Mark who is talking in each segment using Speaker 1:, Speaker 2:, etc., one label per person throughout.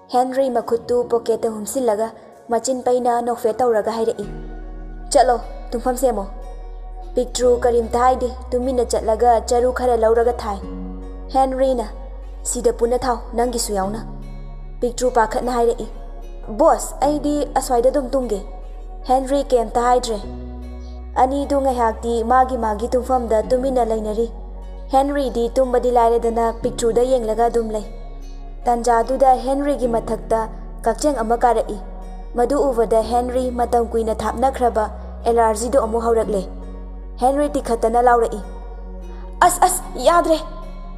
Speaker 1: Henry makhutu pocket humsilaga machin paina nofe tauraga hairei. Chalo, tumfam semo. Piktru karim taide tumina chatlaga charu khara lauraga thai. Henry na sida puna thau nangi suyauna. Piktru pakhat na hairei. Boss, aidi aswaida dum tumge. Henry kem taidre. Ani du ngayakti magi tumfam da tumina lainari. Henry di tumbadi laire dana Piktru da yenglaga dum lay. Tanjadu da Henry gi mathakta kakcheng ama karai. Madu uvada Henry matam kuina thapna khraba allergy do amu haurakle. Henry ti khatana laurai. As yadre.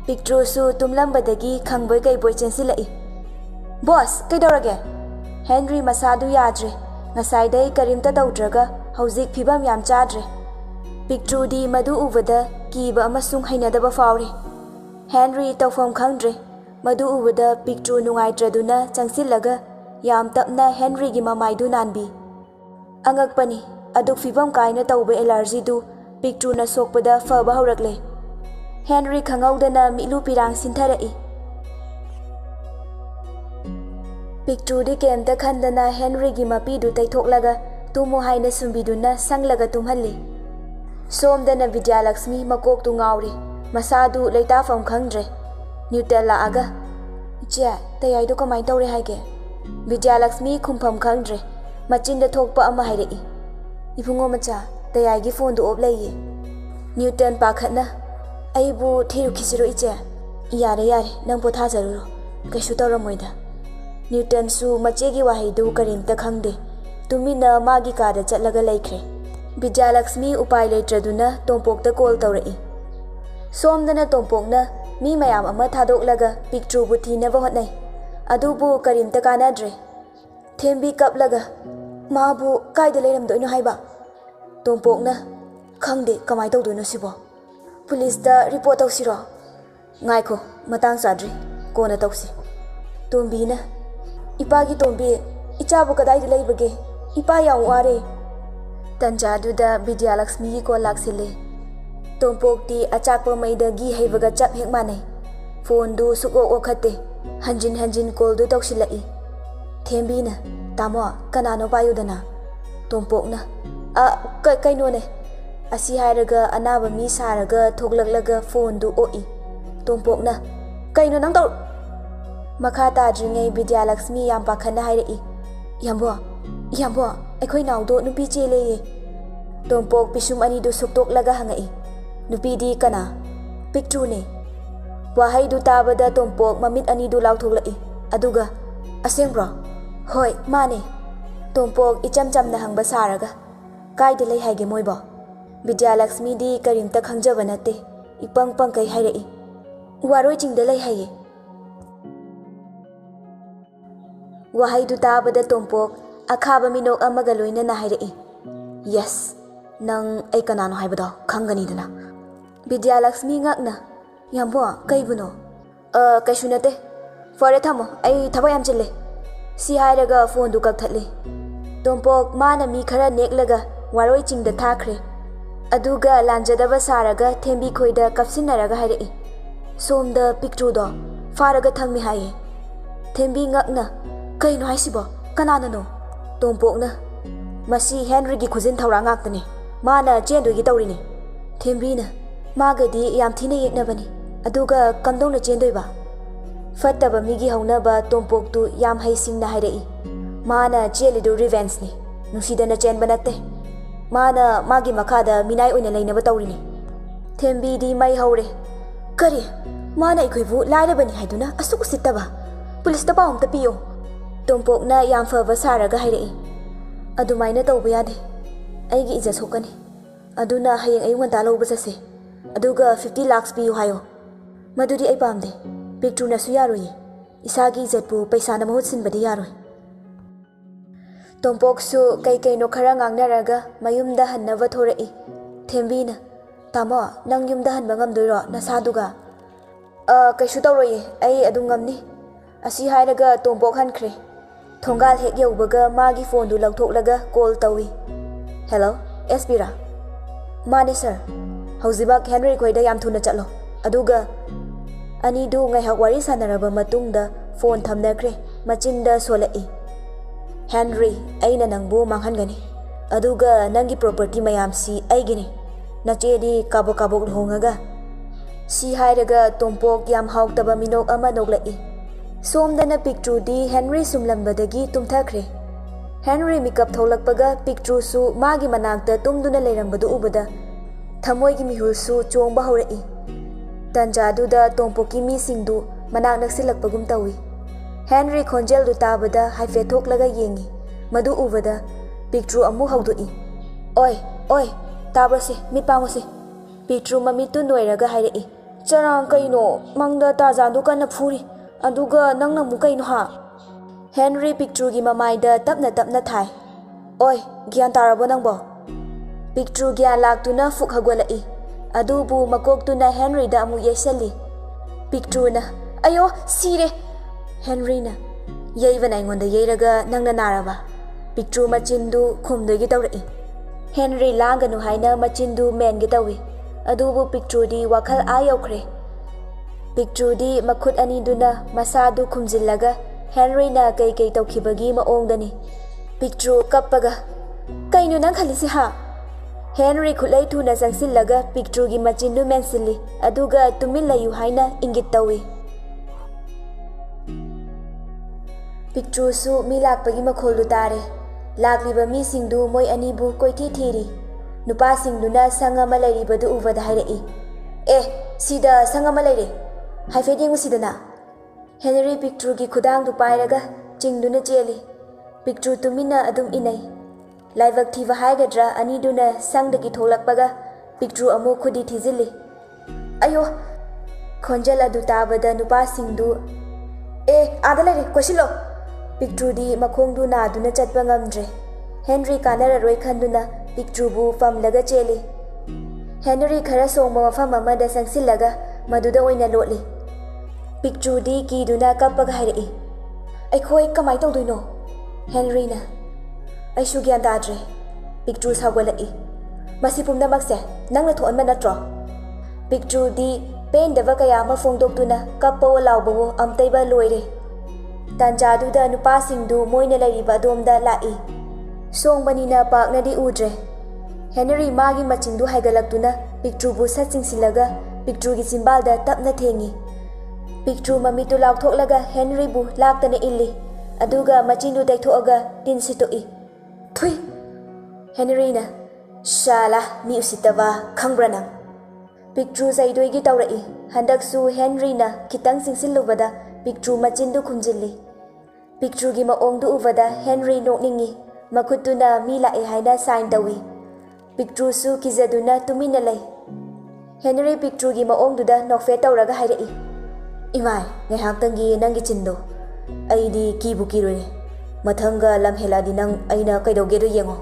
Speaker 1: Piktru su tumlambadagi khangboy kai boy chensilai. Boss, kaidorage? Henry masadu yadre. Ngasaidai karimta tawdraga hauzik phibam yam chadre. Piktru di madu uvada kiba amasung hainadaba fauri. Henry tawfam khangdre. Madu uvada Piktru nungaitraduna changsilaga yam tapna Henry gi mamaidu nanbi. Angakpani aduk fibam kaina tawbe allergy du Piktru na sokpada faba haurakle. Henry khangaudana milu pirang sintharai. Piktru di kemta khandana Henry gi mapi du taithoklaga tumo haina sumbiduna sanglaga tumhalli. Somdana Divyaluxmi makok tu ngauri. Masadu leitafam khangdre. Nutella aga. Che, tayai do kamai tawre haige. Divyaluxmi khumpham khangdre. Machinda thokpa ama hairei. Ibungo macha, tayai gi phone du op laiye. Newton pakhatna. Aibu thiru khisiro iche. Yare, nang potha jaruro. Kaishu tawramoida. Newton su mache gi wahai du karimta khangde. Tumina magi kada chatlaga laikre. Divyaluxmi upai leitraduna tompokta call tawrai. Somdana tompokna mi mayam ama thadoklaga Piktru bu thinaba hotnai. Adubu karimta kanadre. Thembi kaplaga mabu kaida leiramdoino haiba. Tompokna khangde kamai tawdoino sibo. Police da report tawsiro. Ngaiko matang sadri kona tawsi. Tombina ipagi tombi ichabu kadai leibage. Ipa yaw ware. Tanjadu da Divyaluxmi gi ko laksile. Tompok ti achakpa maida gi haibaga chap hek manai. Phone du suko okhate. Hanjin call du tawsilai. Thembina tamo kanano payudana. Tompok na kaino ne. Asi hairaga anaba mi saraga thoklaklaga phone du oi. Tompok na kaino nang taw. Makha tadringai Divyaluxmi yam pakhana hairei. Yambo aikhoi naudo nupi chele. Tompok pisum ani du suktoklaga hangai. Nupi di kana Piktru ne. Wahai du tabada tompok mamit ani du lauthoklai. Aduga asengbro. Hoi mane. Tompok ichamna hangba saraga. Kaida lei haige moibo. Divyaluxmi di karimta khangjaba nate. Ipang kai hairei. Waroi jingda lei haye. Wahai du tabada tompok akhaba minok amaga loina na hairei. Yes, nang ay kanano haibado khangani dana. Divyaluxmi ngakna. Yambo kaibuno. Kaishu nate. Fore thamo ay thabay am chille. Si hairaga phone du kakthale. Tompok mana mi khara neklaga waroi chingda thakre. Aduga lanjadaba saraga thembi khoida kapsinaraga hairei. Somda Piktru do faraga thangmi haye. Thembi ngakna. Kaino haisibo kanana no. Tompokna masi Henry gi khujin thawra ngaktani. Mana chendu gi tawrini. Thembina magadi yam thina yeknabani. Aduga kamdongna chendoiba. Fattaba migi haunaba tompok tu yam haisingna hairei. Mana chelidu revenge ni. Nusidana chenba natte. Mana magi makhada minai oina leinaba tawrini. Thembi di mai haure. Kari mana ikhoibu lairabani haiduna asuk sittaba. Police ta paum ta piyo. Tompokna yam faba saraga hairei. Adumaina tawba yade. Aigi ija sokani. Aduna hayeng ayung nganta lawba chase. Aduga 50 lakhs piyo hayo. Madudi ay pamde. Piktru na su yaroye. Isagi ijatpu paisa na mahut sinbadi yaroy. Tompok su kay no khara ngangnaraga mayumda hannaba thorei. Thembina tamo nang yumda hanba ngamdoiro nasaduga. Kaishu tawroye ay adum ngamni. Asi hairaga tompok hankre. Thongal hek yaubaga magi phone du lauthoklaga call tawi. Hello, SB ra. Mane sir. Hauzibak Henry khoida yam thuna chatlo. Aduga ani du ngai hak wari sanaraba matungda phone thamnakre machinda solai. Henry, aina nangbu manghangani. Aduga nangi property mayam si aigini. Nachedi kabok kabok hongaga. Si hairaga tompok yam hautaba minok ama noglai. Somdana Piktru di Henry sumlambadagi tumthakre. Henry mikap tholakpaga Piktru su magi manakta tumduna leirambadu ubada. Thamoigi mihul su chongba horai. Tanjaduda tompoki mi singdu manak naksilakpagum tawi. Henry khonjel du tabada haife thoklaga yengi. Madu ubada Piktru amu haudui. Oi, tabrase mitpangose. Piktru mamitu noiraga hairai. Charang kaino mangda Tarzandu kana phuri. Aduga nangna mu kaino ha. Henry Piktru gi mamaida tapna thai. Oi, gyan tarabo nangbo. Piktru gyan laktuna fuk hagwalai. Adubu makoktuna Henry da amu yesali. Piktru na, ayo sire. Henry na, yaivan aingonda yairaga nangna naraba. Piktru machindu khumdogi tawrai. Henry langanu haina machindu mengi tawi. Adubu Piktru di wakhal ayaukre. Piktru di makhut aniduna masadu khumjillaga Henry na kai tawkhibagi maongdani. Piktru kappaga, kaino nang khalisi ha. Henry khulai thuna sangsillaga Piktru gi machindu mensilli aduga tumil layu haina ingit tawi. Piktru su mi lakpagi makholu tare. Lakliba mi singdu moi anibu koithi thiri. Nupa singduna sanga malairi badu ubada hairai. Sida sanga malairi. Haifedi ngusidana. Henry Piktru gi khudang du pairaga chingduna cheli. Piktru tumina adum inai. Laivak thiva haigadra aniduna sangdagi tholakpaga Piktru amu khudi thizili. Ayo khonjal adu tabada nupa singdu adalari kwashilo. Piktru di makhongdu naduna chatpa ngamdre. Henry kanararoi khanduna Piktru bu famlaga cheli. Henry khara songma mafam amada sangsillaga maduda oina lotli. Piktru di kiduna kappaga hairai. Aikhoi kamai tawdoino? Henry na, aishu gyan tadre. Piktru sagwalai. Masi pumnamakse nangna thoanma natro. Piktru di pendava kaya ama fongdoktuna kappawa lawbawo amtaiba loire. Tanjaduda nupa singdu moina lairiba adomda lai. Songbanina paknadi udre. Henry magi machindu haigalaktuna Piktru bu satsingsilaga Piktru gi simbalda tapna thengi. Piktru mamitu lakthoklaga Henry bu laktana illi. Aduga machindu daithoaga tin sitoi. Thui! Henry na, shala mi usitaba khangbranang. Piktru zaidoigi tawrai. Handaksu Henry na kitang singsilubada Piktru machindu khumjilli. Piktru gi maongdu ubada Henry nokningi. Makhutuna mi lai haina sign tawi. Piktru su kizaduna tumina lai. Henry Piktru gi maongduda nokfe tawraga hairai. Imai, ngaihaktanggi nangi chindo. Aidi kibu kirure. Mathanga lamheladi nang aina kaidaugedo yengo.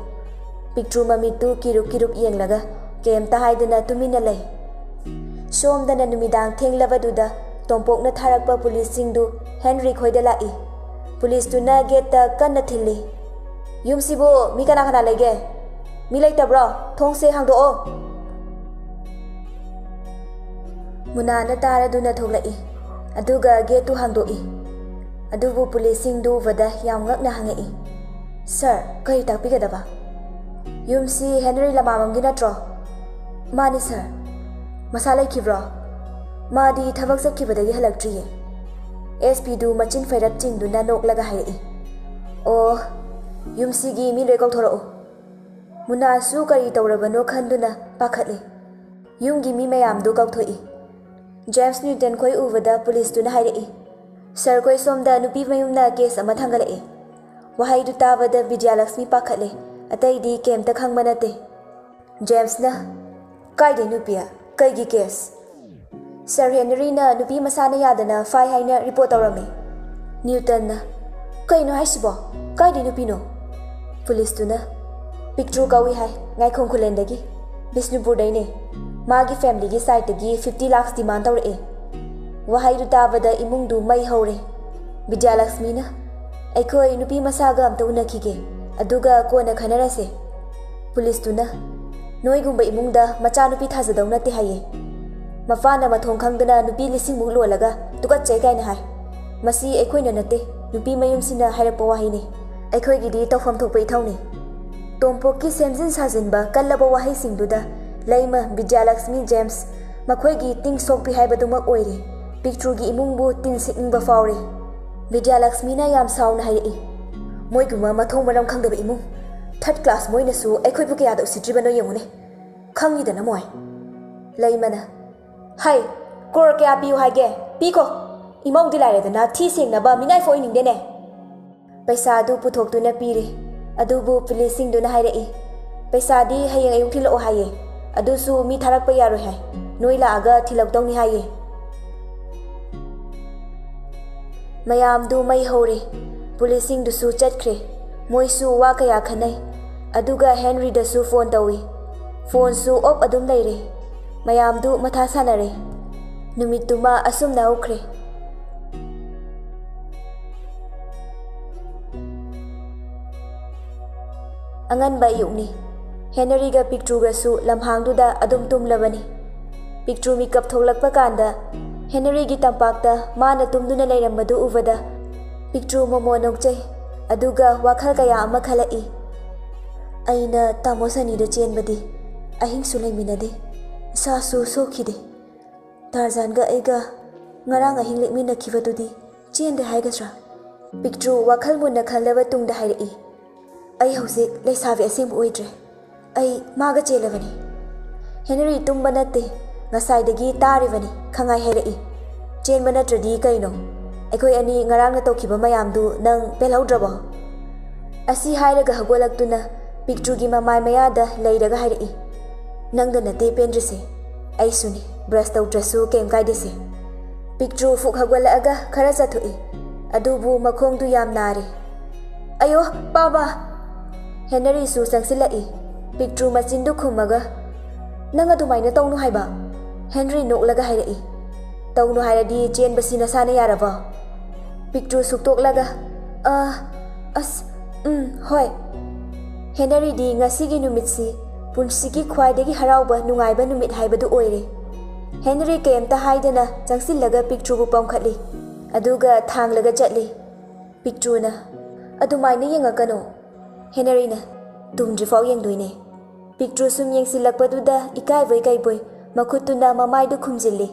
Speaker 1: Piktru mamitu kiruk yenglaga kemta haidana tumina lai. Somdana numidang thenglavaduda tompokna tharakpa police singdu Henry khoida lai. Police tuna geta kanna thilli. Yumsibo mi kana lege. Mi laitabro thongse hangdo. Munana taraduna thoglai. Aduga getu hangdoi. Adubu police singdu vada yam ngakna hangai. Sir, kai takpigadaba. Yumsi Henry Lamabam gi natro. Mani sir. Masalai kibro. Madi thabak sakkibadagi halaktriye. SP du machin fairap chingduna noklaga hairai. Oh, Yumsi gi mi rekau thorao. Muna su kari tawrabano khanduna pakhatli. Yumgi mi mayam du kauthoi. James Newton khoi uvada police tuna hairai. Sir koi somda nupi mayumna case ama thangalai. Wahai du tabada Divyaluxmi pakhatle. Atai di kemta khangmanate. James na, kaide nupia, kaigi case. Sir Henry na nupi masana yadana fai haina report tawrame. Newton na, kaino haisibo, kaide nupino. Police tuna, Piktru kawi hai, ngai khong khulendagi. Bisnupur daine. Magi family gi side gi 50 lakhs demand tawre. Wahai du tabada imungdu mai hore. Divyaluxmi na, aikhoi nupi masaga amta unakhige. Aduga kona khanarase. Police tuna, noi gumba imungda macha nupi thajadau nate haye. Mafana mathong khangdana nupi lising mu lolaga tukat chai kaina hai. Masi ꯑꯩꯈꯣꯏꯅ ꯅꯠꯇꯦ ꯅꯨꯄꯤ ꯃꯌꯨꯝꯁꯤꯅ ꯍꯥꯏꯔꯛꯄ ꯋꯥꯍꯩꯅꯤ ꯑꯩꯈꯣꯏꯒꯤꯗꯤ ꯇꯧꯐꯝ ꯊꯣꯛꯄ ꯏꯊꯧꯅꯤ ꯇꯣꯝꯄꯣꯛꯀꯤ ꯁꯦꯝꯖꯤꯟ ꯁꯥꯖꯤꯟꯕ ꯀꯜꯂꯕ ꯋꯥꯍꯩꯁꯤꯡꯗꯨꯗ ꯂꯩꯃ Bidyalakshmi James ꯃꯈꯣꯏꯒꯤ ꯇꯤꯡ ꯁꯣꯛꯄꯤ ꯍꯥꯏꯕꯗꯨꯃꯛ ꯑꯣꯏꯔꯦ ꯄꯤꯛꯇ꯭ꯔꯨꯒꯤ ꯏꯃꯨꯡꯕꯨ ꯇꯤꯟ ꯁꯤꯠꯅꯤꯡꯕ ꯐꯥꯎꯔꯦ Divyaluxmina ꯌꯥꯝ ꯁꯥꯎꯅ ꯍꯥꯏꯔꯛꯏ ꯃꯣꯏꯒꯨꯝꯕ ꯃꯊꯣꯡ ꯃꯔꯝ ꯈꯪꯗꯕ ꯏꯃꯨꯡ ꯊꯥꯔꯗ ꯀ꯭ꯂꯥꯁ ꯃꯣꯏꯅꯁꯨ ꯑꯩꯈꯣꯏꯕꯨ ꯀꯌꯥꯗ ꯎꯁꯤꯠꯇ꯭ꯔꯤꯕꯅꯣ ꯌꯦꯡꯉꯨꯅꯦ ꯈꯪꯉꯤꯗꯅ ꯃꯣꯏ ꯂꯩꯃꯅ ꯍꯩ ꯀ꯭ꯔꯣꯔ ꯀꯌꯥ ꯄꯤꯌꯨ ꯍꯥꯏꯒꯦ ꯄꯤꯈꯣ ꯏꯃꯧꯗꯤ ꯂꯥꯏꯔꯗꯅ ꯊꯤ ꯁꯦꯡꯅꯕ ꯃꯤꯅꯥꯏꯐꯥꯎ ꯑꯣꯏꯅꯤꯡꯗꯦꯅꯦ ꯄꯩꯁꯥꯗꯨ ꯄꯨꯊꯣꯛꯇꯨꯅ ꯄꯤꯔꯦ ꯑꯗꯨꯕꯨ ꯄꯨꯂꯤꯁꯁꯤꯡꯗꯨꯅ ꯍꯥꯏꯔꯛꯏ ꯄꯩꯁꯥꯗꯤ ꯍꯌꯦꯡ ꯑꯌꯨꯛ ꯊꯤꯜꯂꯛꯑꯣ ꯍꯥꯏꯌꯦ ꯑꯗꯨꯁꯨ ꯃꯤ ꯊꯥꯔꯛꯄ ꯌꯥꯔꯣꯏ ꯍꯥꯏ ꯅꯣꯏ ꯂꯥꯛꯑꯒ ꯊꯤꯜꯂꯛꯇꯧꯅꯤ ꯍꯥꯏꯌꯦ ꯃꯌꯥꯝꯗꯨ ꯃꯩ ꯍꯧꯔꯦ ꯄꯨꯂꯤꯁꯁꯤꯡꯗꯨꯁꯨ ꯆꯠꯈ꯭ꯔꯦ ꯃꯣꯏꯁꯨ ꯋꯥ ꯀꯌꯥ ꯈꯟꯅꯩ ꯑꯗꯨꯒ ꯍꯦꯟꯔꯤꯗꯁꯨ ꯐꯣꯟ ꯇꯧꯏ ꯐꯣꯟꯁꯨ ꯑꯣꯞ ꯑꯗꯨꯝ ꯂꯩꯔꯦ ꯃꯌꯥꯝꯗꯨ ꯃꯊꯥ ꯁꯥꯟꯅꯔꯦ ꯅꯨꯃꯤꯠꯇꯨꯃ ꯑꯁꯨꯝꯅ ꯍꯧꯈ꯭ꯔꯦ ꯑꯉꯟꯕ ꯑꯌꯨꯛꯅꯤ ꯍꯦꯅꯔꯤꯒ ꯄꯤꯛꯇ꯭ꯔꯨꯒꯁꯨ ꯂꯝꯍꯥꯡꯗꯨꯗ ꯑꯗꯨꯝ ꯇꯨꯝꯂꯕꯅꯤ ꯄꯤꯛꯇ꯭ꯔꯨ ꯃꯤꯀꯞ ꯊꯣꯛꯂꯛꯄ ꯀꯥꯟꯗ ꯍꯦꯅꯔꯤꯒꯤ ꯇꯝꯄꯥꯛꯇ ꯃꯥꯅ ꯇꯨꯝꯗꯨꯅ ꯂꯩꯔꯝꯕꯗꯨ ꯎꯕꯗ ꯄꯤꯛꯇ꯭ꯔꯨ ꯃꯣꯃꯣ ꯅꯣꯛꯆꯩ ꯑꯗꯨꯒ ꯋꯥꯈꯜ ꯀꯌꯥ ꯑꯃ ꯈꯜꯂꯛꯏ ꯑꯩꯅ ꯇꯥꯃꯣ ꯁꯅꯤꯗ ꯆꯦꯟꯕꯗꯤ ꯑꯍꯤꯡꯁꯨ ꯂꯩꯃꯤꯟꯅꯗꯦ ꯏꯁꯥꯁꯨ ꯁꯣꯛꯈꯤꯗꯦ ꯇꯥꯔꯖꯥꯟꯒ ꯑꯩꯒ ꯉꯔꯥꯡ ꯑꯍꯤꯡ ꯂꯦꯛꯃꯤꯟꯅꯈꯤꯕꯗꯨꯗꯤ ꯆꯦꯟꯗꯦ ꯍꯥꯏꯒꯗ꯭ꯔꯥ ꯄꯤꯛꯇ꯭ꯔꯨ ꯋꯥꯈꯜ ꯃꯨꯟꯅ ꯈꯜꯂꯕ ꯇꯨꯡꯗ ꯍꯥꯏꯔꯛꯏ ꯑꯩ ꯍꯧꯖꯤꯛ ꯂꯩꯁꯥꯕꯤ ꯑꯁꯦꯡꯕ ꯑꯣꯏꯗ꯭ꯔꯦ ꯑꯩ ꯃꯥꯒ ꯆꯦꯜꯂꯕꯅꯤ ꯍꯦꯅꯔꯤ ꯇꯨꯝꯕ ꯅꯠꯇꯦ ꯉꯁꯥꯏꯗꯒꯤ ꯇꯥꯔꯤꯕꯅꯤ ꯈꯪꯉꯥꯏ ꯍꯥꯏꯔꯛꯏ ꯆꯦꯟꯕ ꯅꯠꯇ꯭ꯔꯗꯤ ꯀꯩꯅꯣ ꯑꯩꯈꯣꯏ ꯑꯅꯤ ꯉꯔꯥꯡꯅ ꯇꯧꯈꯤꯕ ꯃꯌꯥꯝꯗꯨ ꯅꯪ ꯄꯦꯜꯍꯧꯗ꯭ꯔꯕꯣ ꯑꯁꯤ ꯍꯥꯏꯔꯒ ꯍꯧꯒꯠꯂꯛꯇꯨꯅ ꯄꯤꯛꯇ꯭ꯔꯨꯒꯤ ꯃꯃꯥꯏ ꯃꯌꯥꯗ ꯂꯩꯔꯒ ꯍꯥꯏꯔꯛꯏ ꯅꯪꯗ ꯅꯠꯇꯦ ꯄꯦꯟꯗ꯭ꯔꯤꯁꯦ ꯑꯩꯁꯨꯅꯤ ꯕ꯭ꯔꯁ ꯇꯧꯗ꯭ꯔꯁꯨ ꯀꯩꯝ ꯀꯥꯏꯗꯦꯁꯦ ꯄꯤꯛꯇ꯭ꯔꯨ ꯐꯨꯛ ꯍꯧꯒꯠꯂꯛꯑꯒ ꯈꯔ ꯆꯠꯊꯣꯛꯏ ꯑꯗꯨꯕꯨ ꯃꯈꯣꯡꯗꯨ ꯌꯥꯝ ꯅꯥꯔꯦ ꯑꯌꯣ ꯄꯥꯕ ꯍꯦꯅꯔꯤꯁꯨ ꯆꯪꯁꯤꯜꯂꯛꯏ ꯄꯤꯛꯇ꯭ꯔꯨ ꯃꯆꯤꯟꯗꯨ ꯈꯨꯝꯃꯒ ꯅꯪ ꯑꯗꯨꯃꯥꯏꯅ ꯇꯧꯅꯨ ꯍꯥꯏꯕ ꯍꯦꯅꯔꯤ ꯅꯣꯛꯂꯒ ꯍꯥꯏꯔꯛꯏ ꯇꯧꯅꯨ ꯍꯥꯏꯔꯗꯤ ꯆꯦꯟꯕꯁꯤ ꯅꯁꯥꯅ ꯌꯥꯔꯕꯣ ꯄꯤꯛꯇ꯭ꯔꯨ ꯁꯨꯛꯇꯣꯛꯂꯒ ꯍꯣꯏ ꯍꯦꯅꯔꯤꯗꯤ ꯉꯁꯤꯒꯤ ꯅꯨꯃꯤꯠꯁꯤ ꯄꯨꯟꯁꯤꯒꯤ ꯈ꯭ꯋꯥꯏꯗꯒꯤ ꯍꯔꯥꯎꯕ ꯅꯨꯡꯉꯥꯏꯕ ꯅꯨꯃꯤꯠ ꯍꯥꯏꯕꯗꯨ ꯑꯣꯏꯔꯦ ꯍꯦꯅꯔꯤ ꯀꯩꯝꯇ ꯍꯥꯏꯗꯅ ꯆꯪꯁꯤꯜꯂꯒ ꯄꯤꯛꯇ꯭ꯔꯨꯕꯨ ꯄꯝꯈꯠꯂꯤ ꯑꯗꯨꯒ ꯊꯥꯡꯂꯒ ꯆꯠꯂꯤ ꯄꯤꯛꯇ꯭ꯔꯨꯅ ꯑꯗꯨꯃꯥꯏꯅ ꯌꯦꯡꯉꯛꯀꯅꯣ ꯍꯦꯅꯔꯤꯅ ꯇꯨꯝꯗ꯭ꯔꯤꯐꯥꯎ ꯌꯦꯡꯗꯣꯏꯅꯦ ꯄꯤꯛꯇ꯭ꯔꯨ ꯁꯨꯝ ꯌꯦꯡꯁꯤꯜꯂꯛꯄꯗꯨꯗ ꯏꯀꯥꯏꯕꯣꯏ ꯀꯩꯕꯣꯏ ꯃꯈꯨꯠꯇꯨꯅ ꯃꯃꯥꯏꯗꯨ ꯈꯨꯝꯖꯤꯜꯂꯤ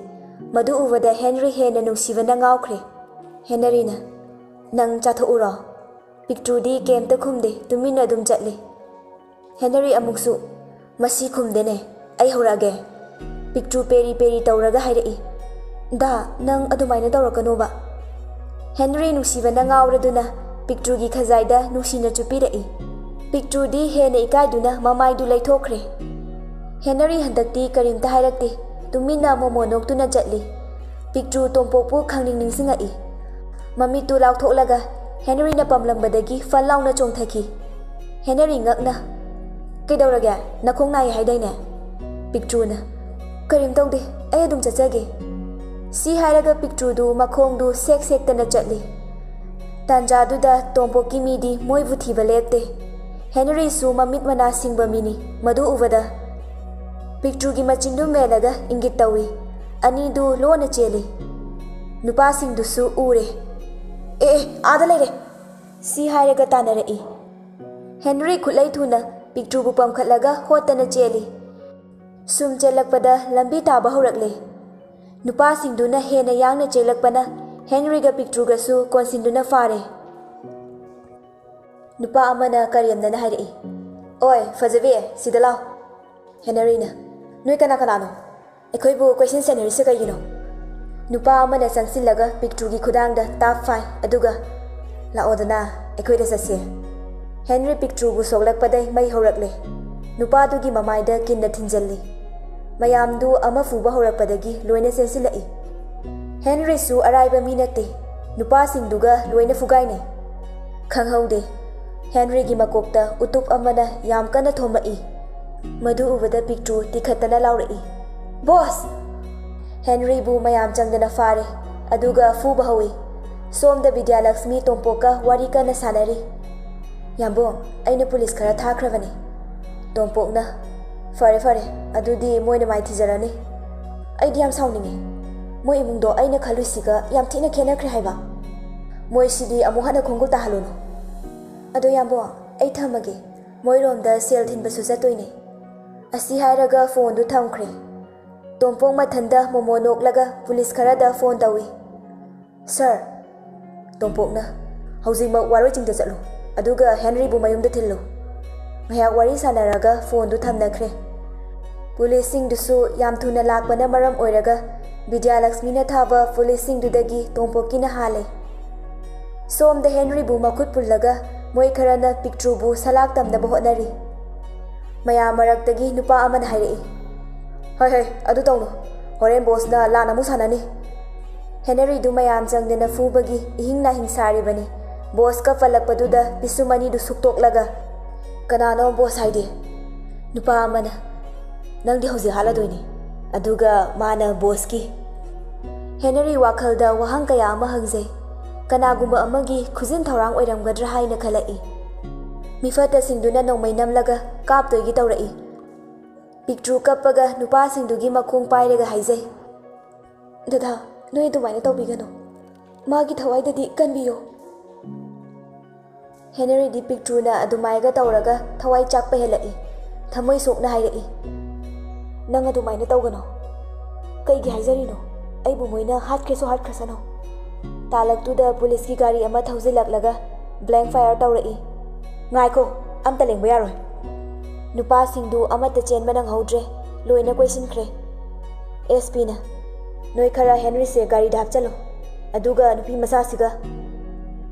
Speaker 1: ꯃꯗꯨ ꯎꯕꯗ ꯍꯦꯅꯔꯤ ꯍꯦꯟꯅ ꯅꯨꯡꯁꯤꯕꯅ ꯉꯥꯎꯈ꯭ꯔꯦ ꯍꯦꯅꯔꯤꯅ ꯅꯪ ꯆꯥꯊꯣꯛꯎꯔꯣ ꯄꯤꯛꯇ꯭ꯔꯨꯗꯤ ꯀꯩꯝꯇ ꯈꯨꯝꯗꯦ ꯇꯨꯃꯤꯟꯅ ꯑꯗꯨꯝ ꯆꯠꯂꯤ ꯍꯦꯅꯔꯤ ꯑꯃꯨꯛꯁꯨ ꯃꯁꯤ ꯈꯨꯝꯗꯦꯅꯦ ꯑꯩ ꯍꯧꯔꯛꯑꯒꯦ ꯄꯤꯛꯇ꯭ꯔꯨ ꯄꯦꯔꯤ ꯄꯦꯔꯤ ꯇꯧꯔꯒ ꯍꯥꯏꯔꯛꯏ ꯗꯥ ꯅꯪ ꯑꯗꯨꯃꯥꯏꯅ ꯇꯧꯔꯛꯀꯅꯣꯕ ꯍꯦꯅꯔꯤ ꯅꯨꯡꯁꯤꯕꯅ ꯉꯥꯎꯔꯗꯨꯅ ꯄꯤꯛꯇ꯭ꯔꯨꯒꯤ ꯈꯖꯥꯏꯗ ꯅꯨꯡꯁꯤꯅ ꯆꯨꯞꯄꯤꯔꯛꯏ ꯄꯤꯛꯇ꯭ꯔꯨꯗꯤ ꯍꯦꯟꯅ ꯏꯀꯥꯏꯗꯨꯅ ꯃꯃꯥꯏꯗꯨ ꯂꯩꯊꯣꯛꯈ꯭ꯔꯦ ꯍꯦꯅꯔꯤ ꯍꯟꯗꯛꯇꯤ ꯀꯔꯤꯝꯇ ꯍꯥꯏꯔꯛꯇꯦ ꯇꯨꯃꯤꯟꯅ ꯃꯣꯃꯣ ꯅꯣꯛꯇꯨꯅ ꯆꯠꯂꯤ ꯄꯤꯛꯇ꯭ꯔꯨ ꯇꯣꯝꯄꯣꯛꯄꯨ ꯈꯪꯅꯤꯡ ꯅꯤꯡꯁꯤꯡꯉꯛꯏ ꯃꯃꯤꯠꯇꯨ ꯂꯥꯎꯊꯣꯛꯂꯒ ꯍꯦꯅꯔꯤꯅ ꯄꯝꯂꯝꯕꯗꯒꯤ ꯐꯟ ꯂꯥꯎꯅ ꯆꯣꯡꯊꯈꯤ ꯍꯦꯅꯔꯤ ꯉꯛꯅ ꯀꯩꯗꯧꯔꯒꯦ ꯅꯈꯣꯡ ꯅꯥꯏ ꯍꯥꯏꯗꯥꯏꯅꯦ ꯄꯤꯛꯇ꯭ꯔꯨꯅ ꯀꯔꯤꯝ ꯇꯧꯗꯦ ꯑꯩ ꯑꯗꯨꯝ ꯆꯠꯆꯒꯦ ꯁꯤ ꯍꯥꯏꯔꯒ ꯄꯤꯛꯇ꯭ꯔꯨꯗꯨ ꯃꯈꯣꯡꯗꯨ ꯁꯦꯛ ꯁꯦꯛꯇꯅ ꯆꯠꯂꯤ ꯇꯥꯟꯖꯥꯗꯨꯗ ꯇꯣꯝꯄꯣꯛꯀꯤ ꯃꯤꯗꯤ ꯃꯣꯏꯕꯨ ꯊꯤꯕ ꯂꯦꯞꯇꯦ ꯍꯦꯅꯔꯤꯁꯨ ꯃꯃꯤꯠ ꯃꯅꯥ ꯁꯤꯡꯕ ꯃꯤꯅꯤ ꯃꯗꯨ ꯎꯕꯗ ꯄꯤꯛꯇ꯭ꯔꯨꯒꯤ ꯃꯆꯤꯟꯗꯨ ꯃꯦꯜꯂꯒ ꯏꯪꯒꯤꯠ ꯇꯧꯏ ꯑꯅꯤꯗꯨ ꯂꯣꯟꯅ ꯆꯦꯜꯂꯤ ꯅꯨꯄꯥꯁꯤꯡꯗꯨꯁꯨ ꯎꯔꯦ ꯑꯥꯗ ꯂꯩꯔꯦ ꯁꯤ ꯍꯥꯏꯔꯒ ꯇꯥꯟꯅꯔꯛꯏ ꯍꯦꯅꯔꯤ ꯈꯨꯠꯂꯩ ꯊꯨꯅ ꯄꯤꯛꯇ꯭ꯔꯨꯕꯨ ꯄꯝꯈꯠꯂꯒ ꯍꯣꯠꯇꯅ ꯆꯦꯜꯂꯤ ꯁꯨꯝ ꯆꯦꯜꯂꯛꯄꯗ ꯂꯝꯕꯤ ꯇꯥꯕ ꯍꯧꯔꯛꯂꯦ ꯅꯨꯄꯥꯁꯤꯡꯗꯨꯅ ꯍꯦꯟꯅ ꯌꯥꯡꯅ ꯆꯦꯜꯂꯛꯄꯅ ꯍꯦꯅꯔꯤꯒ ꯄꯤꯛꯇ꯭ꯔꯨꯒꯁꯨ ꯀꯣꯟꯁꯤꯟꯗꯨꯅ ꯐꯥꯔꯦ ꯅꯨꯄꯥ ꯑꯃꯅ ꯀꯔꯦꯝꯅꯅ ꯍꯥꯏꯔꯛꯏ ꯑꯣꯏ ꯐꯖꯕꯤ ꯁꯤꯗ ꯂꯥꯎ ꯍꯦꯅꯔꯤꯅ ꯅꯣꯏ ꯀꯅꯥ ꯀꯅꯥꯅꯣ ꯑꯩꯈꯣꯏꯕꯨ ꯀꯣꯏꯁꯟ ꯁꯦꯟꯅꯔꯤꯁꯦ ꯀꯩꯒꯤꯅꯣ ꯅꯨꯄꯥ ꯑꯃꯅ ꯆꯪꯁꯤꯜꯂꯒ ꯄꯤꯛꯇ꯭ꯔꯨꯒꯤ ꯈꯨꯗꯥꯡꯗ ꯇꯥꯞ ꯐꯥꯏ ꯑꯗꯨꯒ ꯂꯥꯛꯑꯣꯗꯅ ꯑꯩꯈꯣꯏꯗ ꯆꯠꯁꯦ ꯍꯦꯅꯔꯤ ꯄꯤꯛꯇ꯭ꯔꯨꯕꯨ ꯁꯣꯛꯂꯛꯄꯗꯩ ꯃꯩ ꯍꯧꯔꯛꯂꯦ ꯅꯨꯄꯥꯗꯨꯒꯤ ꯃꯃꯥꯏꯗ ꯀꯤꯟꯅ ꯊꯤꯟꯖꯜꯂꯤ ꯃꯌꯥꯝꯗꯨ ꯑꯃ ꯐꯨꯕ ꯍꯧꯔꯛꯄꯗꯒꯤ ꯂꯣꯏꯅ ꯆꯦꯟꯁꯤꯜꯂꯛꯏ ꯍꯦꯅꯔꯤꯁꯨ ꯑꯔꯥꯏꯕ ꯃꯤ ꯅꯠꯇꯦ ꯅꯨꯄꯥꯁꯤꯡꯗꯨꯒ ꯂꯣꯏꯅ ꯐꯨꯒꯥꯏꯅꯩ ꯈꯪꯍꯧꯗꯦ ꯍꯦꯅꯔꯤꯒꯤ ꯃꯀꯣꯛꯇ ꯎꯇꯨꯞ ꯑꯃꯅ ꯌꯥꯝ ꯀꯟꯅ ꯊꯣꯝꯃꯛꯏ ꯃꯗꯨ ꯎꯕꯗ ꯄꯤꯛꯇ꯭ꯔꯨ ꯇꯤꯈꯠꯇꯅ ꯂꯥꯎꯔꯛꯏ ꯕꯣꯁ ꯍꯦꯅꯔꯤꯕꯨ ꯃꯌꯥꯝ ꯆꯪꯗꯅ ꯐꯥꯔꯦ ꯑꯗꯨꯒ ꯐꯨꯕ ꯍꯧꯏ ꯁꯣꯝꯗ ꯕꯤꯗ꯭ꯌꯥꯂꯛꯁꯃꯤ ꯇꯣꯝꯄꯣꯛꯀ ꯋꯥꯔꯤ ꯀꯟꯅ ꯁꯥꯟꯅꯔꯤ ꯌꯥꯝꯕꯣꯡ ꯑꯩꯅ ꯄꯨꯂꯤꯁ ꯈꯔ ꯊꯥꯈ꯭ꯔꯕꯅꯤ ꯇꯣꯝꯄꯣꯛꯅ ꯐꯔꯦ ꯐꯔꯦ ꯑꯗꯨꯗꯤ ꯃꯣꯏꯅ ꯃꯥꯏꯊꯤꯖꯔꯅꯤ ꯑꯩꯗꯤ ꯌꯥꯝ ꯁꯥꯎꯅꯤꯡꯉꯤ ꯃꯣꯏ ꯏꯃꯨꯡꯗꯣ ꯑꯩꯅ ꯈꯜꯂꯨꯁꯤꯒ ꯌꯥꯝ ꯊꯤꯅ ꯈꯦꯠꯅꯈ꯭ꯔꯦ ꯍꯥꯏꯕ Moi sidi amu hana khongul ta halono. Ado yambo ai thamage. Moi romda sel thin basu jatoine. Asi hairaga phone du thamkhre. Tompong mathanda momo noklaga police kharada phone tawi. Sir, Tompokna hawjingma waroi jingda chatlu. Aduga Henry bu mayumda thillu. Maya wari sanaraga phone du thamnakhre. Police sing dusu yam thuna lakbana maram oiraga Divyaluxmi na thaba police sing dudagi Tompoki na hale. Som the Henry bu makut pullaga moi kharana Piktru bu salak tamna bo honari. Maya maraktagi nupa aman hairei. Hoi adu tawno. Horen boss na lana musanani. Henry du mayam jangdena fubagi ihing na hingsari bani. Boss ka falakpaduda pisumani du suktok laga. Kanano boss haide. Nupa amana. Nang di hauzi haladoini. Aduga mana boss ki. Henry wakhalda wahang kaya ama hangzai. Kanagumba amagi khuzin thorang oiramgadra haina khalai. Mifata singduna nongmai namlaga kaptoigi tawrai. Piktru kappaga nupa singdugi makhong pairaga haizai. Dada, noi dumaina tawbigano. Magi thawaidadi kanbiyo. Henry di Piktru na adumaiga tawraga thawai chakpa helai. Thamoi sokna hairai. Nang adumaina tawgano. Kaigi haizarino. Aibu moina hatkreso hatkrasano. Talaktuda police ki gari ama thauzilaklaga blank fire tawrai. Ngaiko amta lengba yaroi. Nupa singdu amata chen manang haudre loina question khre. SP na noi khara Henry se gari dhap chalo. Aduga nupi masa siga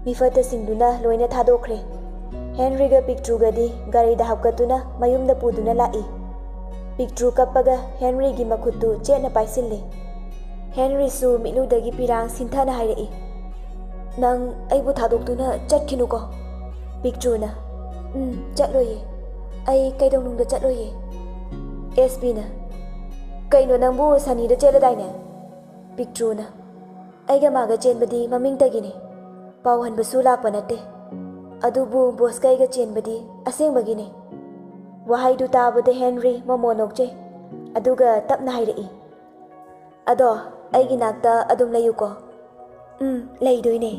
Speaker 1: mifata singduna loina thadokre. Henry ga Piktru gadi gari dhap katuna mayumda puduna lai. Piktru kappaga Henry gi makhutu chena paisille. Henry su minudagi pirang sinthana hairai. Nang aibu thadokduna chatkinu ko. Piktru na chatloye. Ai kaidonungda chatloye. SP na kaino nangbu sani da cheladai ne. Piktru na aiga maga chenbadi maming tagine. Pauhan basu lakpa natte. Adubu boss kaiga chenbadi asengbagine. Wahai du tabade Henry mamonokche. Aduga tapna hairai. Ado aigi nakta adum layuko. Laidoine.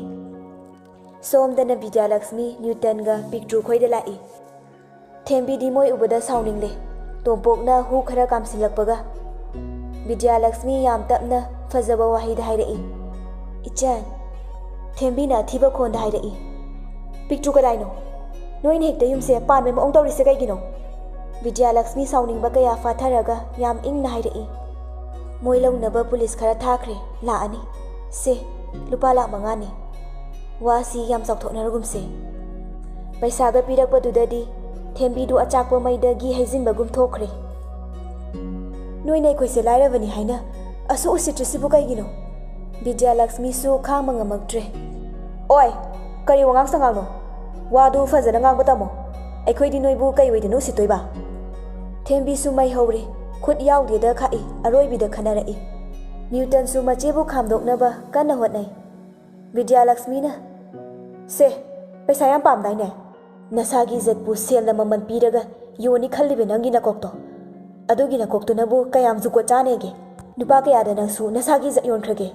Speaker 1: Somdana Divyaluxmi Newton ga Piktru khoida lai. Thembi di moi ubada sauningle. Tompokna hu khara kamsilakpaga. Divyaluxmi yam tapna fazaba wahida hairai. Ichan Thembi na thiba khonda hairai. Piktru kadaino. Noin hekta yumse pan mem ong tawrise kaigino. Divyaluxmi sauningba kaya fatharaga yam ingna hairai. Moi launaba police khara thakre laani. Se lupa lak mangani. Wasi yam chawthoknaragumse. Paisaga pirakpadudadi Thembi du achakpa maidagi haijinbagum thokre. Noi nei khoise lairabani haina asu usitrisibu kaigino. Divyaluxmi su khangma ngamaktre. Oi, kari wangang sangangno. Wadu fazana ngangba tamo. Aikhoidi noibu kai oidanu sitoiba. Thembi su mai hore. Khut yaudeda khai aroibida khanarai. Newton su machebu khamdoknaba kanna hotnai. Divyaluxmi na se paisa yam pamdai ne. Nasagi zetpu sel na maman piraga yoni khallibe nangi nakokto. Adugi nakokto nabu kayam zuko chanege. Nupa kayada nangsu nasagi zat yonkrage.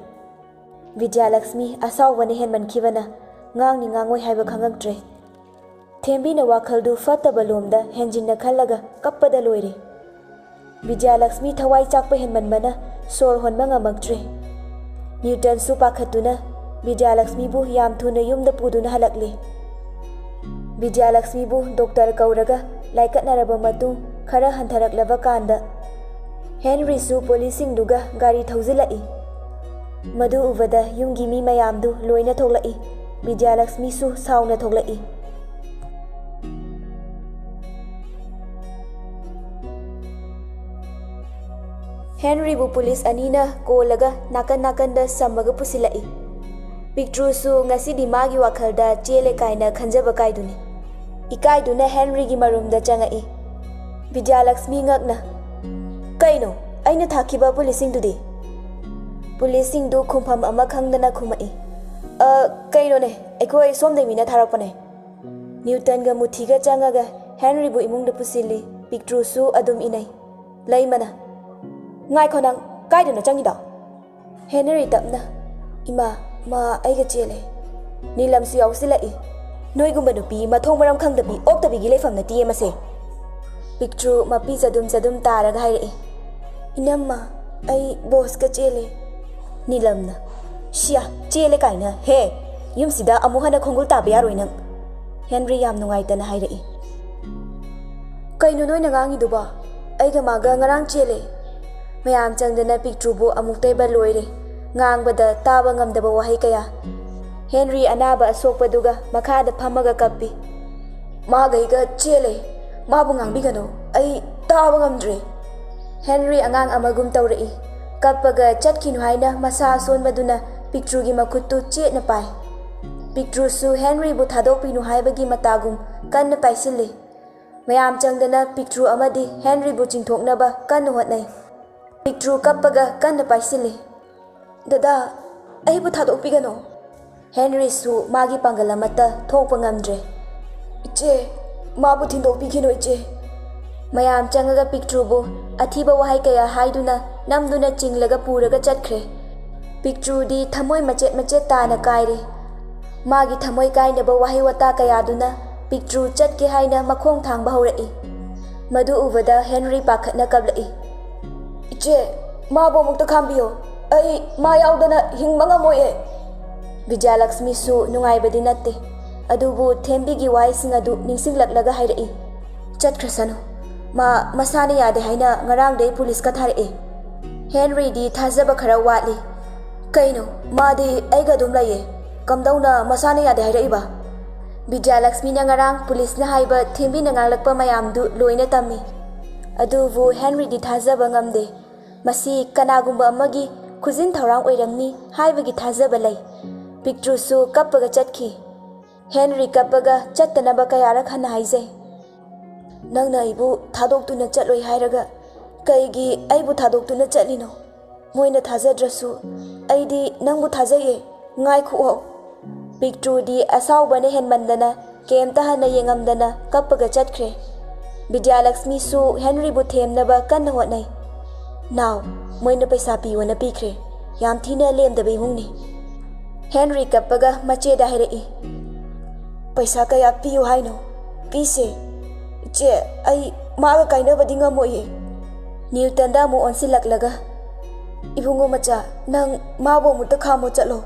Speaker 1: Divyaluxmi asawwane hen mankibana ngang ni ngangoi haiba khangaktre. Thembi na wakhaldu fattaba lomda henjinna khallaga kappada loire. Divyaluxmi thawai chakpa hen manmana sor honma ngamaktre. Newton su pakhatuna Divyaluxmi bu yam thuna yumda puduna halakle. Divyaluxmi bu doctor kauraga laikatnaraba matung khara hantharaklaba kanda Henry su policing duga gari thauzilai. Madu ubada yumgi mi mayamdu loina thoklai. Divyaluxmi su sauna thoklai. Henry bu police anina kolaga nakan da samaga pusilai. Piktru su ngasi di magi wakhalda chele kaina khanjaba kaiduni. Ikaiduna Henry gi marumda changai. Divyaluxmi ngakna. Kaino aina thakiba policing dudi. Policing du khumpham ama khangdana khumai. Kaino ne aikoi somdai mina tharakpane. Newton ga muthiga changaga Henry bu imungda pusili. Piktru su adum inai. Laimana ngai khonang kaiduna changida. Henry tapna ima ma aiga chele Nilamsu yausilai. Noigumba nupi mathong maram khangdabi oktabigi leifamna ti amase. Piktru mapi zadum taraga hairei. Inamma ai boss ka chele. Nilamna Shia chele kaina he yumsida amuhana khongul tabe yaroi nang. Henry yam nungaitana hairei. Kaino noina ngangi duba aiga maga ngarang chele. Mayam changdana Piktru bu amuktai ba loire. Ngangbada taba ngamdaba wahai kaya. Henry anaba asokpaduga makhada phamaga kappi. Magaiga chele mabu ngangbigano ai taba ngamdre. Henry angang amagum taurei. Kappaga chatkinu haina masa sonbaduna Piktru gi makuttu chetna pai. Piktru su Henry bu thadokpinu haibagi matagum kanna paisille. Mayam changdana Piktru amadi Henry bu chingthoknaba kanna hotnai. Piktru kappaga kanna paisille. Dada ai bu thadokpigano. Henry su magi pangalamata thokpa ngamdre. Iche mabu thindokpigino iche. Mayam changaga Piktru bu athiba wahai kaya haiduna namduna chinglaga puraga chatkre. Piktru di thamoi machet tana kaire. Magi thamoi kainaba wahai wata kaya duna Piktru chatke haina makhong thangba haurai. Madu ubada Henry pakhatna kablai. Iche mabu mukta khambiyo. Ai ma yaudana hingba ngamoye. Divyaluxmi su nungaibadi natte. Adubu thembigi waising adu ningsinglaklaga hairai. Chatkrasano. Ma masane yade haina ngarangdai police ka tharei. Henry di thazaba khara watli. Kaino madi aiga dum laye. Kamdauna masane yade hairai ba. Divyaluxmi na ngarang police na haiba thembi na ngalakpa mayamdu loina tammi. Adubu Henry di thazaba ngamde. Masi kanagumba amagi khuzin thaurang oiramni haibagi thazaba lai. Piktru su kappaga chatki. Henry kappaga chattanaba kayara khana haizai. Nangna aibu thadoktuna chatloi hairaga kaigi aibu thadoktuna chatlino. Moina thajadrasu aidi nangbu thajaye ngai khuo. Piktru di asawbane henmandana kemta hana yengamdana kappaga chatkre. Divyaluxmi su Henry bu themnaba kanna hotnai. Now moina paisa piwana pikre. Yam thina lemdabe imungni. Henry kappaga macheda hairei. Paisa kaya piyo haino. Pise. Che ai maga kainabadi ngamoye. Newtonda mu onsilaklaga. Ibungo macha nang mabo mutta khamo chalo.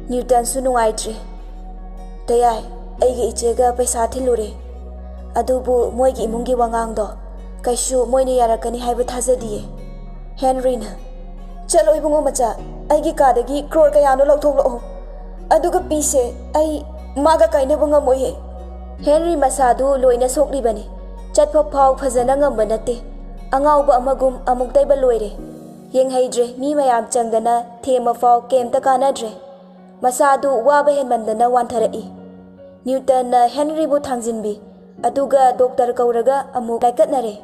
Speaker 1: Newton su nungaitri. Tayai aigi ichega paisa thilure. Adubu moigi imungi wangangdo kaishu moine yarakani haiba thajadiye. Henry na chalo ibungo macha aigi kadagi crore kayano lauthoklo. Aduga pise ai maga kainaba ngamoye. Henry masadu loina soklibani. Chatpa phau phajana ngamba nate. Angauba amagum amuktaiba loire. Yenghaidre mi mayam changdana thema phau kemta kanadre. Masadu waba henmandana wantharai. Newton na Henry bu thangjinbi. Aduga doctor kauraga amuk laikatnare.